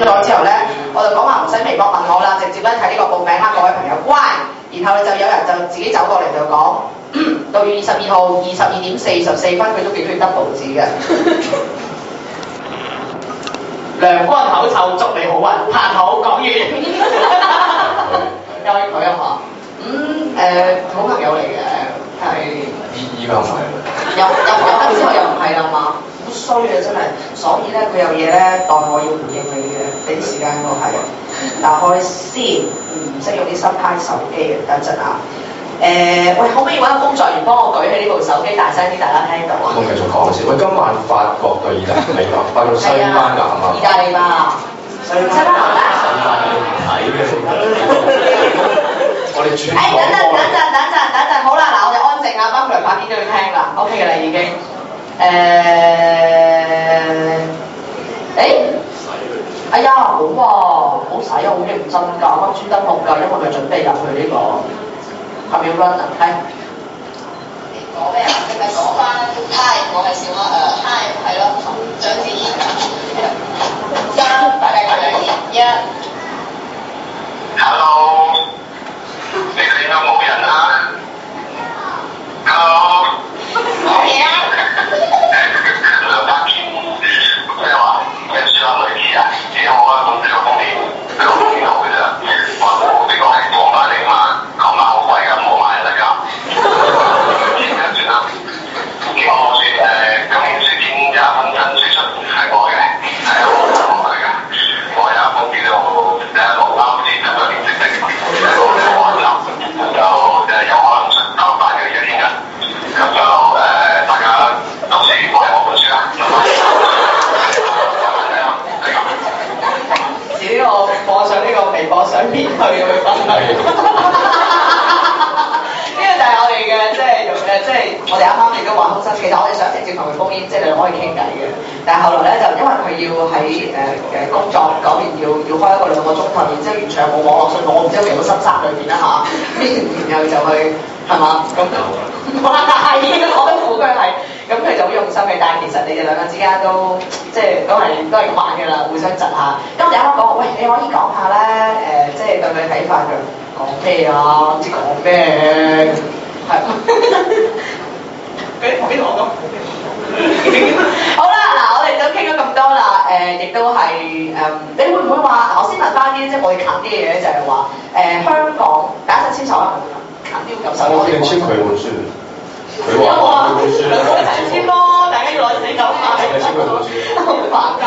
咗之後咧，我就講話唔使微博問我啦，直接咧睇呢個報名啦，各位朋友乖。然後就有人就自己走過嚟就講，6月22號22:44，佢都幾中意 double 字嘅。梁君口臭，祝你好運，拍好講完。又係佢啊嘛？好朋友嚟嘅，係。依家唔係。有得之後又唔係啦嘛，好衰啊真係。所以咧佢有嘢咧當我要回應你嘅，俾啲時間我係。打開先，唔識用啲新派手機嘅，等陣啊。喂，可唔可以揾個工作人員幫我舉起呢部手機大聲啲，大家聽到啊？我繼續講先。喂，今晚法國對意大利吧，法國西班牙啊嘛。意大利吧，西班牙咩？睇嘅。我哋轉。等陣，好啦，嗱，我哋安靜啊，包括拍片都要聽啦 ，OK 嘅啦已經。哎呀，好喎，好使啊，好認真㗎，啱啱專登錄㗎，因為佢準備入去呢個。係咪要 run 啊？係。講咩啊？你咪講翻 hi， 我係小阿hi， 係咯，張子怡。大家1。Hello， 你哋有冇人啊 ？Hello， 講嘢啊！梁家健，咩話？咩書啊？類似啊？幾好啊！咁呢個封面，呢個封面好嘅啫。我呢個係廣告嚟㗎嘛，講得好貴㗎，唔好買啊大家。算啦。呢個我説今年書展有一本新書出係我嘅，係我嚟㗎。我有一本叫做《羅包之7年積的》嘅網站，就有可能出8嘅1天㗎。咁就大家到時買我本書啦。遲啲我放上呢個微博相片去分享。呢個就係我哋嘅即係我哋啱啱亦都話好新，其實我哋想直接同佢封煙，即係兩個可以傾偈嘅。但係後來咧就因為佢要喺工作嗰邊要開一個2個鐘頭，然之後完全冇網絡信號，我唔知佢有冇深山裏邊啦嚇。然後就去係嘛咁，哇係我都估佢係，咁佢就好用心嘅。但係其實你哋兩個之間都即係都係咁玩嘅啦，互相窒下。咁我哋啱啱講，喂，你可以講下咧即係對佢睇法嘅。講咩啊？唔知講咩？係。佢同邊度講？好啦，嗱，我哋都傾咗咁多啦，亦都係你會唔會話？我先問翻啲即係我哋近啲嘅嘢，就係話香港第一陣簽售啊，近啲會感受。我見簽佢本書，佢話佢本書。兩個一齊簽咯，大家要攞死狗牌。你簽佢本書。好煩㗎。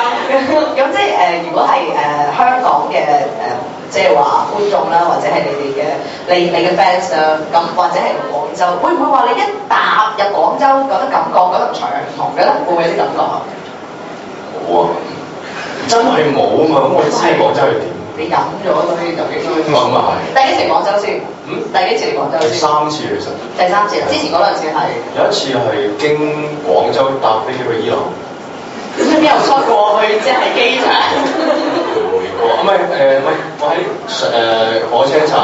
咁即係如果係香港嘅即係話觀眾啦，或者係你哋嘅你嘅 fans 啦，咁或者係廣州，會唔會話你一踏入廣州覺得感覺覺得唔同嘅咧？會唔會有啲感覺啊？冇啊，真係冇啊嘛，咁我知廣州係點？你飲咗嗰啲就幾多？咁啊係。第幾次嚟廣州先？第幾次嚟廣州先？第3次其實。第3次啦，之前嗰兩次係。有一次係經廣州搭飛機去伊朗。邊有出過去即係機場？唔係我喺火車站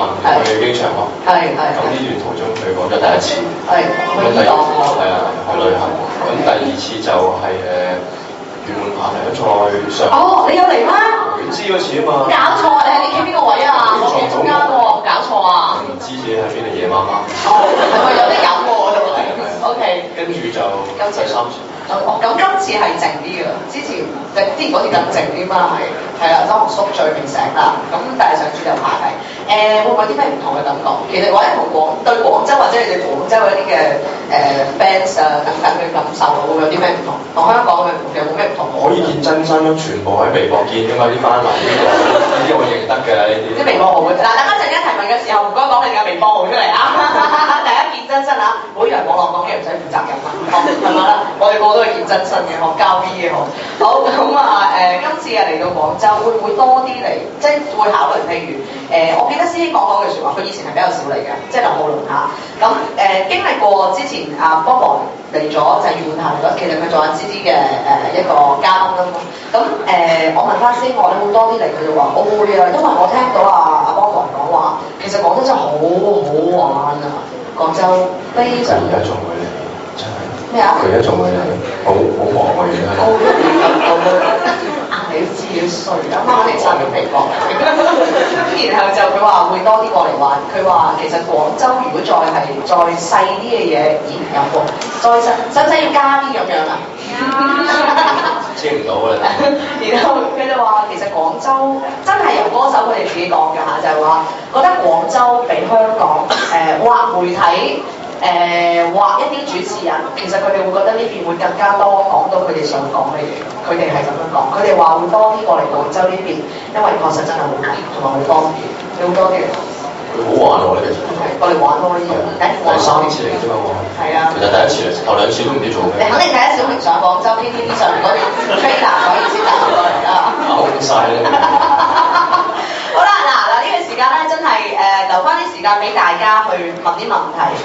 去機場咯。係。咁呢段途中去廣州第1次。係。去伊朗。係啊，去旅行。咁第2次就係屯門爬嚟咗再上。哦，你有嚟咩？佢知嗰次啊嘛。搞錯啊！你企邊個位啊？我企中間喎，搞錯啊！唔知自己喺邊度，夜媽媽。哦，係咪有啲飲喎？我度。OK。跟住就第3次。咁今次係靜啲嘅，之前嗰次更靜啲嘛係啦，當宿醉未醒啦，咁但係上次就爬梯，會唔會有啲咩唔同嘅感覺？其實或者同對廣州或者你哋廣州一啲嘅fans 啊等等嘅感受，會有啲咩唔同？同香港有冇咩唔同？可以見真身咯，全部喺微博見㗎嘛，啲班男呢啲我認得嘅呢啲。啲微博號嘅，嗱，大家陣間提問嘅時候唔該講你嘅微博號出嚟啊！大家見真身啊，每人網絡講嘢唔使負責任啊，係咪啦？我哋個個都係見真身嘅，學交 B 嘅好。好咁啊今次啊嚟到廣州，會唔會多啲嚟？即係會考慮譬如我記得師兄講嗰句説話，佢以前係比較少嚟嘅，即係劉浩龍嚇。咁經歷過之前波波嚟咗就係袁冠霞嚟咗，其實佢做緊芝芝嘅一個嘉賓啦嘛。咁我問翻師兄我，你會多啲嚟？佢就話我會啊，因為我聽到阿波波講話，其實廣州真係好好玩啊！廣州非常。而家仲會嚟，真係。咩啊？佢而家仲會嚟，好忙啊而家。你知幾歲，啱啱嚟新美國，然後就佢話會多啲過嚟玩。佢話其實廣州如果再細啲嘅嘢演唔入喎，再細使唔使要加啲咁樣啊？知唔到啦。然後佢就話其實廣州真係由歌手佢哋自己講嘅嚇，就係話覺得廣州比香港畫媒體。畫一啲主持人，其實佢哋會覺得呢邊會更加多講到佢哋想講嘅嘢，佢哋係咁樣講，佢哋話會多啲過嚟廣州呢邊，因為確實真係好近同埋好方便，有好多嘅。佢好玩喎呢個節目。過嚟玩咯呢個，第3次嚟啫嘛喎。係啊。其實第1次嚟，頭2次都唔知做咩。你肯定睇得小明上廣州 PTV 上面嗰段 trailer，所以先帶過嚟啦。好晒啦。好啦，嗱呢個時間咧真係留翻啲時間俾大家去問啲問題